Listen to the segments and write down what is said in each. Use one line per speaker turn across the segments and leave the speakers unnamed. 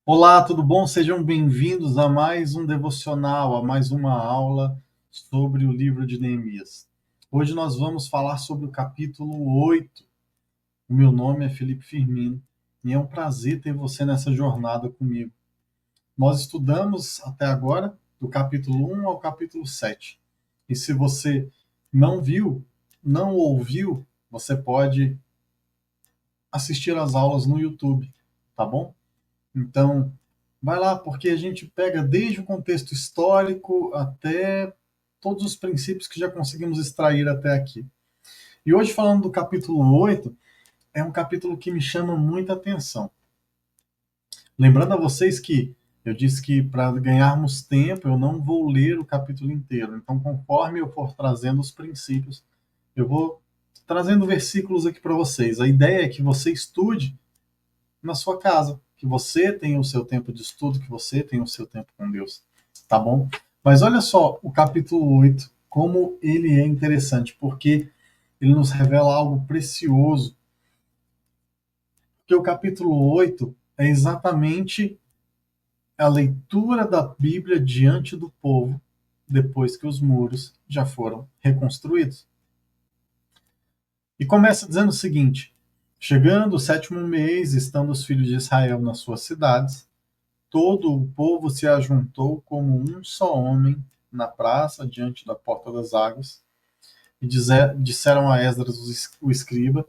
Olá, tudo bom? Sejam bem-vindos a mais um devocional, a mais uma aula sobre o livro de Neemias. Hoje nós vamos falar sobre o capítulo 8. O meu nome é Felipe Firmino e é um prazer ter você nessa jornada comigo. Nós estudamos até agora do capítulo 1 ao capítulo 7. E se você não viu, não ouviu, você pode assistir às aulas no YouTube, tá bom? Então, vai lá, porque a gente pega desde o contexto histórico até todos os princípios que já conseguimos extrair até aqui. E hoje, falando do capítulo 8, é um capítulo que me chama muita atenção. Lembrando a vocês que eu disse que para ganharmos tempo eu não vou ler o capítulo inteiro. Então, conforme eu for trazendo os princípios, eu vou trazendo versículos aqui para vocês. A ideia é que você estude na sua casa, que você tenha o seu tempo de estudo, que você tenha o seu tempo com Deus, tá bom? Mas olha só o capítulo 8, como ele é interessante, porque ele nos revela algo precioso. Porque o capítulo 8 é exatamente a leitura da Bíblia diante do povo depois que os muros já foram reconstruídos. E começa dizendo o seguinte: chegando o sétimo mês, estando os filhos de Israel nas suas cidades, todo o povo se ajuntou como um só homem na praça diante da porta das águas e disseram a Esdras, o escriba,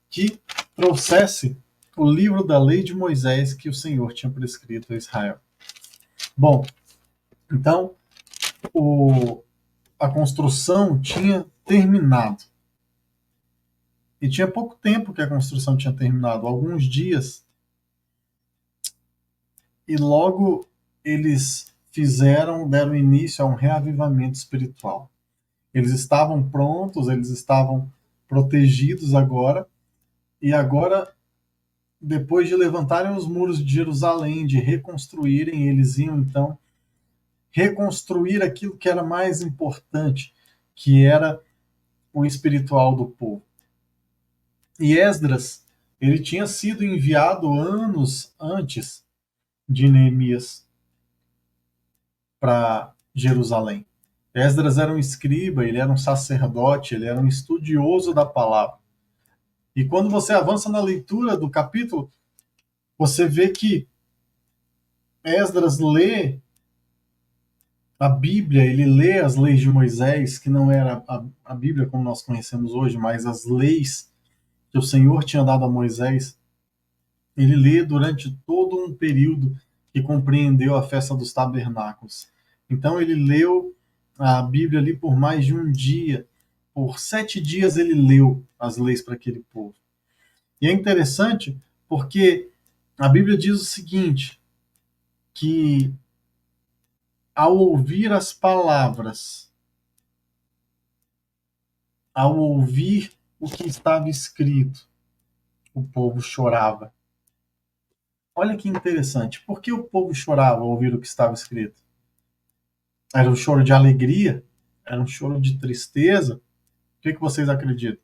que trouxesse o livro da lei de Moisés que o Senhor tinha prescrito a Israel. Bom, então a construção tinha terminado. E tinha pouco tempo que a construção tinha terminado, alguns dias, e logo eles deram início a um reavivamento espiritual. Eles estavam prontos, eles estavam protegidos agora, e agora, depois de levantarem os muros de Jerusalém, de reconstruírem, eles iam então reconstruir aquilo que era mais importante, que era o espiritual do povo. E Esdras, ele tinha sido enviado anos antes de Neemias para Jerusalém. Esdras era um escriba, ele era um sacerdote, ele era um estudioso da palavra. E quando você avança na leitura do capítulo, você vê que Esdras lê a Bíblia, ele lê as leis de Moisés, que não era a Bíblia como nós conhecemos hoje, mas as leis que o Senhor tinha dado a Moisés. Ele lê durante todo um período que compreendeu a festa dos tabernáculos. Então ele leu a Bíblia ali por mais de um dia. Por 7 dias ele leu as leis para aquele povo. E é interessante porque a Bíblia diz o seguinte, que ao ouvir as palavras, ao ouvir o que estava escrito, o povo chorava. Olha que interessante. Por que o povo chorava ao ouvir o que estava escrito? Era um choro de alegria? Era um choro de tristeza? O que vocês acreditam?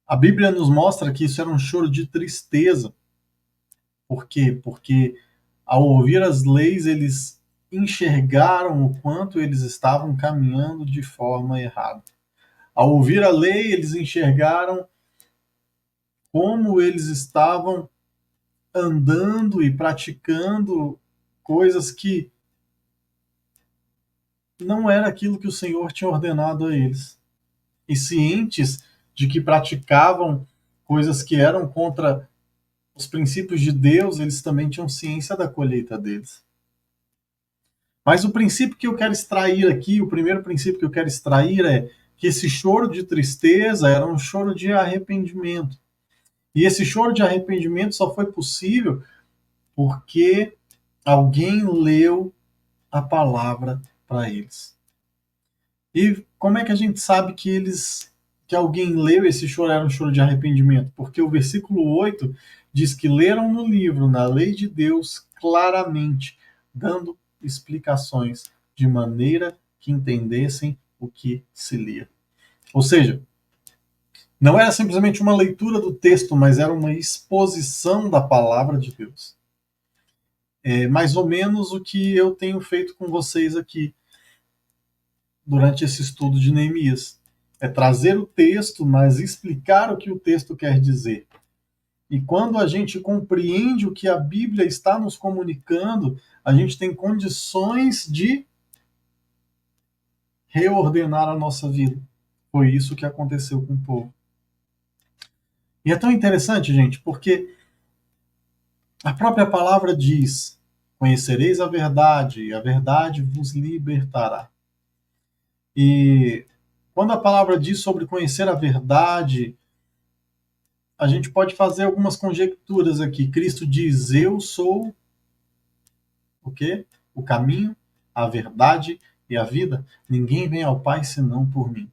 A Bíblia nos mostra que isso era um choro de tristeza. Por quê? Porque ao ouvir as leis, eles enxergaram o quanto eles estavam caminhando de forma errada. Ao ouvir a lei, eles enxergaram como eles estavam andando e praticando coisas que não era aquilo que o Senhor tinha ordenado a eles. E cientes de que praticavam coisas que eram contra os princípios de Deus, eles também tinham ciência da colheita deles. Mas o princípio que eu quero extrair aqui, o primeiro princípio que eu quero extrair é que esse choro de tristeza era um choro de arrependimento. E esse choro de arrependimento só foi possível porque alguém leu a palavra para eles. E como é que a gente sabe que alguém leu esse choro era um choro de arrependimento? Porque o versículo 8 diz que leram no livro, na lei de Deus, claramente, dando explicações de maneira que entendessem o que se lia. Ou seja, Não era simplesmente uma leitura do texto, mas era uma exposição da palavra de Deus. É mais ou menos o que eu tenho feito com vocês aqui durante esse estudo de Neemias. É trazer o texto, mas explicar o que o texto quer dizer. E quando a gente compreende o que a Bíblia está nos comunicando, a gente tem condições de reordenar a nossa vida. Foi isso que aconteceu com o povo. E é tão interessante, gente, porque a própria palavra diz: conhecereis a verdade, e a verdade vos libertará. E quando a palavra diz sobre conhecer a verdade, a gente pode fazer algumas conjecturas aqui. Cristo diz: eu sou o quê? O caminho, a verdade e a vida. Ninguém vem ao Pai senão por mim.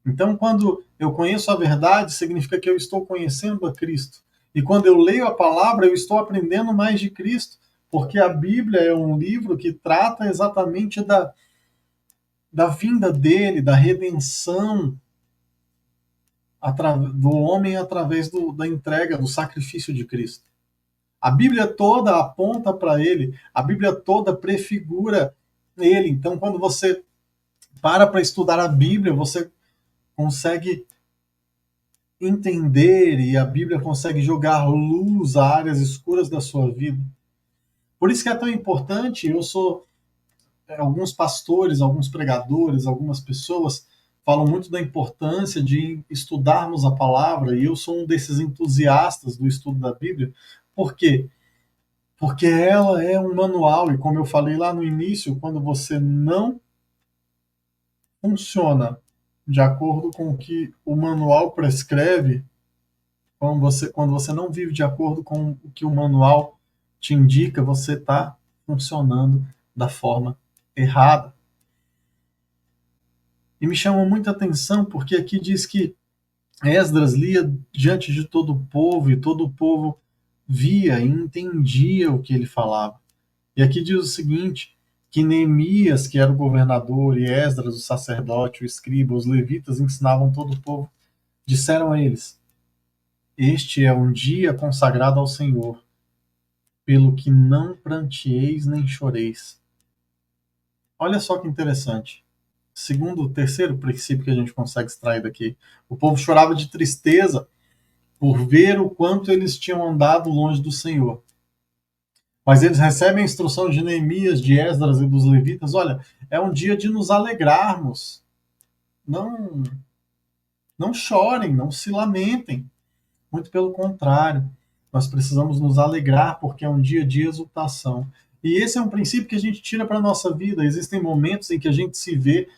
Então, quando eu conheço a verdade, significa que eu estou conhecendo a Cristo. E quando eu leio a palavra, eu estou aprendendo mais de Cristo, porque a Bíblia é um livro que trata exatamente da vinda dele, da redenção do homem através da entrega, do sacrifício de Cristo. A Bíblia toda aponta para ele, a Bíblia toda prefigura ele. Então, quando você para estudar a Bíblia, você consegue entender e a Bíblia consegue jogar luz a áreas escuras da sua vida. Por isso que é tão importante, eu sou alguns pastores, alguns pregadores, algumas pessoas falam muito da importância de estudarmos a palavra, e eu sou um desses entusiastas do estudo da Bíblia. Por quê? Porque ela é um manual, e como eu falei lá no início, quando você não funciona de acordo com o que o manual prescreve, quando você não vive de acordo com o que o manual te indica, você está funcionando da forma errada. E me chama muita atenção porque aqui diz que Esdras lia diante de todo o povo e todo o povo via e entendia o que ele falava. E aqui diz o seguinte, que Neemias, que era o governador, e Esdras, o sacerdote, o escriba, os levitas ensinavam todo o povo, disseram a eles: este é um dia consagrado ao Senhor, pelo que não pranteeis nem choreis. Olha só que interessante. Segundo o terceiro princípio que a gente consegue extrair daqui, o povo chorava de tristeza por ver o quanto eles tinham andado longe do Senhor. Mas eles recebem a instrução de Neemias, de Esdras e dos levitas: olha, é um dia de nos alegrarmos. Não, não chorem, não se lamentem. Muito pelo contrário, nós precisamos nos alegrar porque é um dia de exultação. E esse é um princípio que a gente tira para a nossa vida. Existem momentos em que a gente se vê,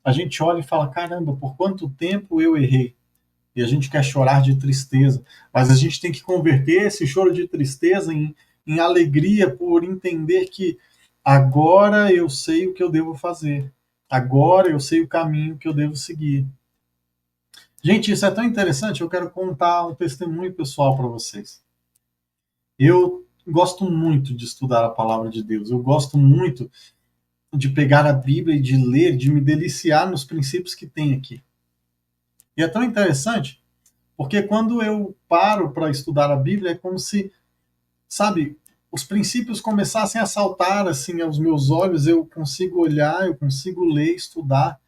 a gente olha e fala: caramba, por quanto tempo eu errei? E a gente quer chorar de tristeza. Mas a gente tem que converter esse choro de tristeza em alegria por entender que agora eu sei o que eu devo fazer. Agora eu sei o caminho que eu devo seguir. Gente, isso é tão interessante, eu quero contar um testemunho pessoal para vocês. Eu gosto muito de estudar a palavra de Deus, eu gosto muito de pegar a Bíblia e de ler, de me deliciar nos princípios que tem aqui. E é tão interessante, porque quando eu paro para estudar a Bíblia, é como se, sabe, os princípios começassem a saltar assim aos meus olhos, eu consigo olhar, eu consigo ler, estudar,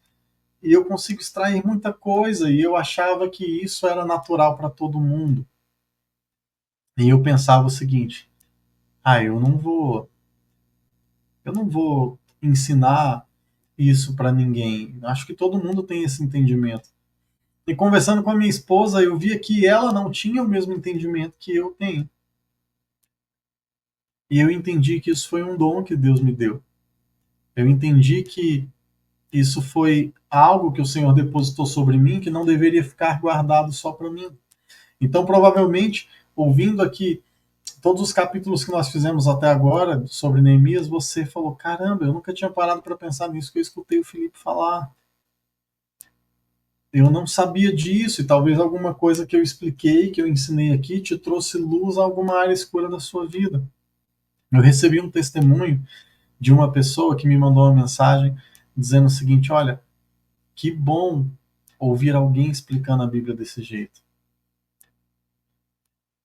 e eu consigo extrair muita coisa, e eu achava que isso era natural para todo mundo. E eu pensava o seguinte: ah, eu não vou ensinar isso para ninguém. Acho que todo mundo tem esse entendimento. E conversando com a minha esposa, eu via que ela não tinha o mesmo entendimento que eu tenho. E eu entendi que isso foi um dom que Deus me deu. Eu entendi que isso foi algo que o Senhor depositou sobre mim, que não deveria ficar guardado só para mim. Então, provavelmente, ouvindo aqui todos os capítulos que nós fizemos até agora sobre Neemias, você falou: caramba, eu nunca tinha parado para pensar nisso que eu escutei o Felipe falar. Eu não sabia disso, e talvez alguma coisa que eu expliquei, que eu ensinei aqui, te trouxe luz a alguma área escura da sua vida. Eu recebi um testemunho de uma pessoa que me mandou uma mensagem dizendo o seguinte: olha, que bom ouvir alguém explicando a Bíblia desse jeito.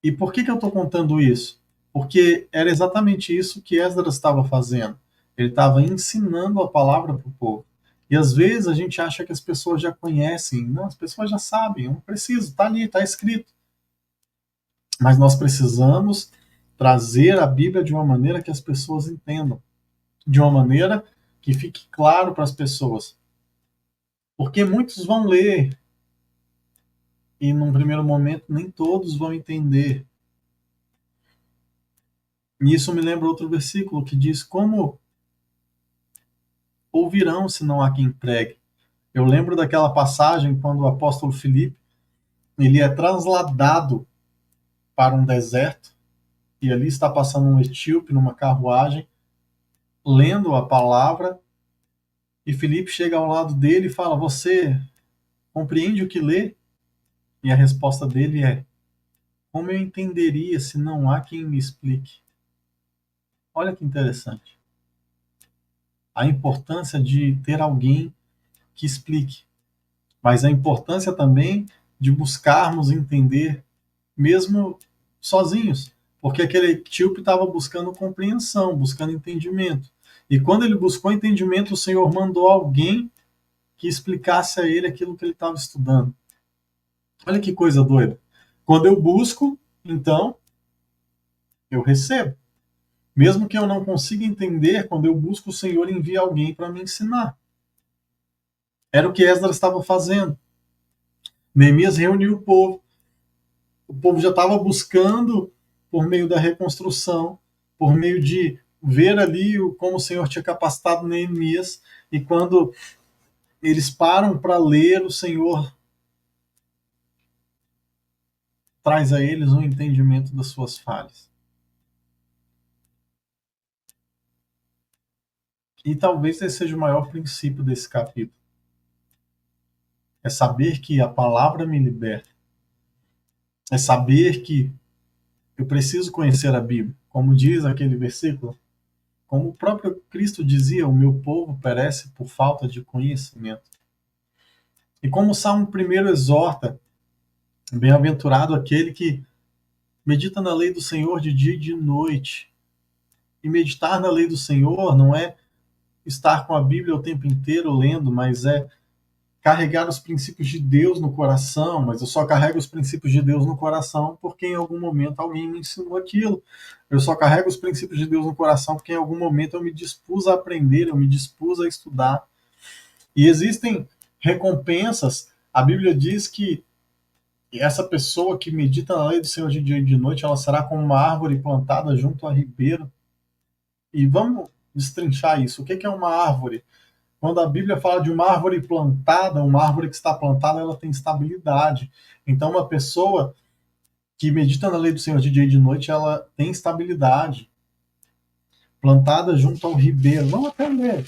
E por que eu estou contando isso? Porque era exatamente isso que Esdras estava fazendo. Ele estava ensinando a palavra para o povo. E às vezes a gente acha que as pessoas já conhecem. Não, as pessoas já sabem, eu não preciso, está ali, está escrito. Mas nós precisamos trazer a Bíblia de uma maneira que as pessoas entendam, de uma maneira que fique claro para as pessoas. Porque muitos vão ler e num primeiro momento nem todos vão entender. E isso me lembra outro versículo que diz: como ouvirão se não há quem pregue? Eu lembro daquela passagem quando o apóstolo Filipe ele é trasladado para um deserto e ali está passando um etíope numa carruagem lendo a palavra, e Filipe chega ao lado dele e fala: você compreende o que lê? E a resposta dele é: como eu entenderia se não há quem me explique? Olha que interessante. A importância de ter alguém que explique, mas a importância também de buscarmos entender mesmo sozinhos, porque aquele etíope estava buscando compreensão, buscando entendimento. E quando ele buscou entendimento, o Senhor mandou alguém que explicasse a ele aquilo que ele estava estudando. Olha que coisa doida. Quando eu busco, então, eu recebo. Mesmo que eu não consiga entender, quando eu busco, o Senhor envia alguém para me ensinar. Era o que Esdras estava fazendo. Neemias reuniu o povo já estava buscando por meio da reconstrução, por meio de ver ali como o Senhor tinha capacitado Neemias, e quando eles param para ler, o Senhor traz a eles um entendimento das suas falhas. E talvez esse seja o maior princípio desse capítulo. É saber que a palavra me liberta. É saber que eu preciso conhecer a Bíblia. Como diz aquele versículo, como o próprio Cristo dizia, o meu povo perece por falta de conhecimento. E como o Salmo 1 exorta, bem-aventurado aquele que medita na lei do Senhor de dia e de noite. E meditar na lei do Senhor não é estar com a Bíblia o tempo inteiro lendo, mas é carregar os princípios de Deus no coração. Mas eu só carrego os princípios de Deus no coração porque em algum momento alguém me ensinou aquilo. Eu só carrego os princípios de Deus no coração porque em algum momento eu me dispus a aprender, eu me dispus a estudar. E existem recompensas. A Bíblia diz que essa pessoa que medita na lei do Senhor de dia e de noite, ela será como uma árvore plantada junto a ribeiro. E vamos destrinchar isso. O que é uma árvore? Quando a Bíblia fala de uma árvore plantada, uma árvore que está plantada, ela tem estabilidade. Então, uma pessoa que medita na lei do Senhor de dia e de noite, ela tem estabilidade. Plantada junto ao ribeiro. Vamos até ler.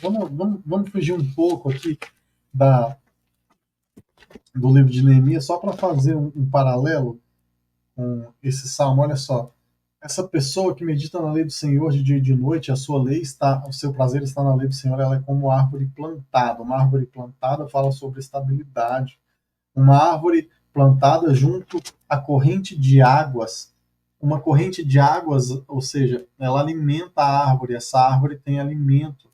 Vamos fugir um pouco aqui do livro de Neemias, só para fazer um paralelo com esse salmo. Olha só. Essa pessoa que medita na lei do Senhor de dia e de noite, a sua lei está, o seu prazer está na lei do Senhor, ela é como árvore plantada. Uma árvore plantada fala sobre estabilidade. Uma árvore plantada junto à corrente de águas. Uma corrente de águas, ou seja, ela alimenta a árvore, essa árvore tem alimento.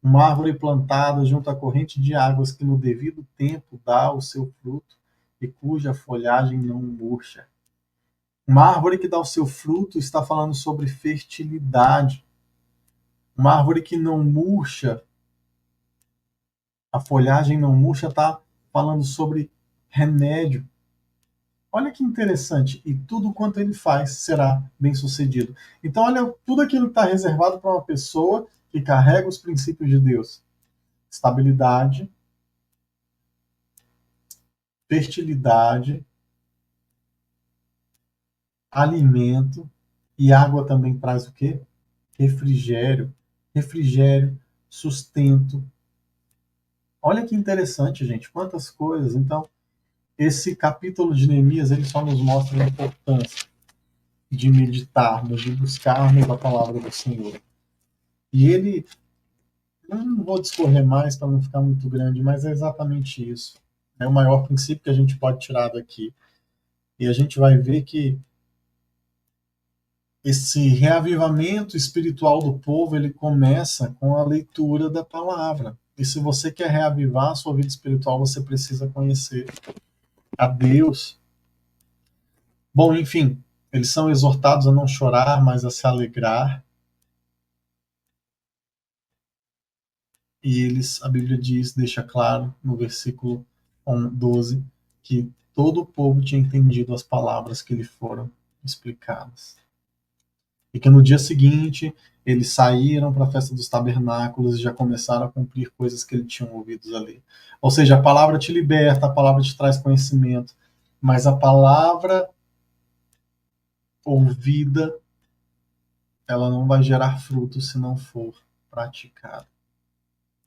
Uma árvore plantada junto à corrente de águas que no devido tempo dá o seu fruto e cuja folhagem não murcha. Uma árvore que dá o seu fruto está falando sobre fertilidade. Uma árvore que não murcha, a folhagem não murcha, está falando sobre remédio. Olha que interessante. E tudo quanto ele faz será bem sucedido. Então, olha tudo aquilo que está reservado para uma pessoa que carrega os princípios de Deus: estabilidade, fertilidade, alimento, e água também traz o quê? Refrigério. Refrigério, sustento. Olha que interessante, gente, quantas coisas. Então, esse capítulo de Neemias, ele só nos mostra a importância de meditarmos, de buscarmos a palavra do Senhor. E ele, não vou discorrer mais para não ficar muito grande, mas é exatamente isso. É o maior princípio que a gente pode tirar daqui. E a gente vai ver que esse reavivamento espiritual do povo, ele começa com a leitura da palavra. E se você quer reavivar a sua vida espiritual, você precisa conhecer a Deus. Bom, enfim, eles são exortados a não chorar, mas a se alegrar. E eles, a Bíblia diz, deixa claro no versículo 12, que todo o povo tinha entendido as palavras que lhe foram explicadas. E que no dia seguinte eles saíram para a festa dos tabernáculos e já começaram a cumprir coisas que eles tinham ouvido ali. Ou seja, a palavra te liberta, a palavra te traz conhecimento, mas a palavra ouvida, ela não vai gerar fruto se não for praticada.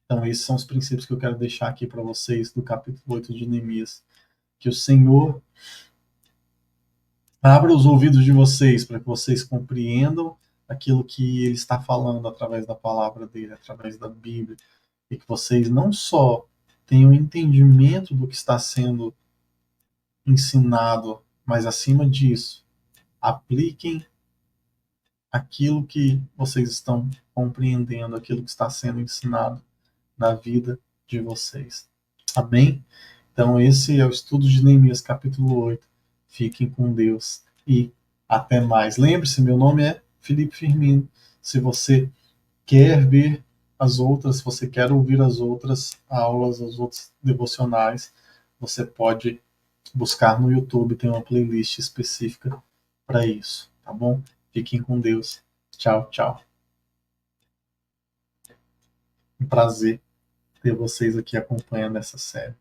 Então, esses são os princípios que eu quero deixar aqui para vocês do capítulo 8 de Neemias. Que o Senhor abra os ouvidos de vocês para que vocês compreendam aquilo que ele está falando através da palavra dele, através da Bíblia, e que vocês não só tenham entendimento do que está sendo ensinado, mas acima disso, apliquem aquilo que vocês estão compreendendo, aquilo que está sendo ensinado na vida de vocês. Amém? Então, esse é o estudo de Neemias, capítulo 8. Fiquem com Deus e até mais. Lembre-se, meu nome é Felipe Firmino. Se você quer ver as outras, se você quer ouvir as outras aulas, os outros devocionais, você pode buscar no YouTube, tem uma playlist específica para isso, tá bom? Fiquem com Deus. Tchau, tchau. Um prazer ter vocês aqui acompanhando essa série.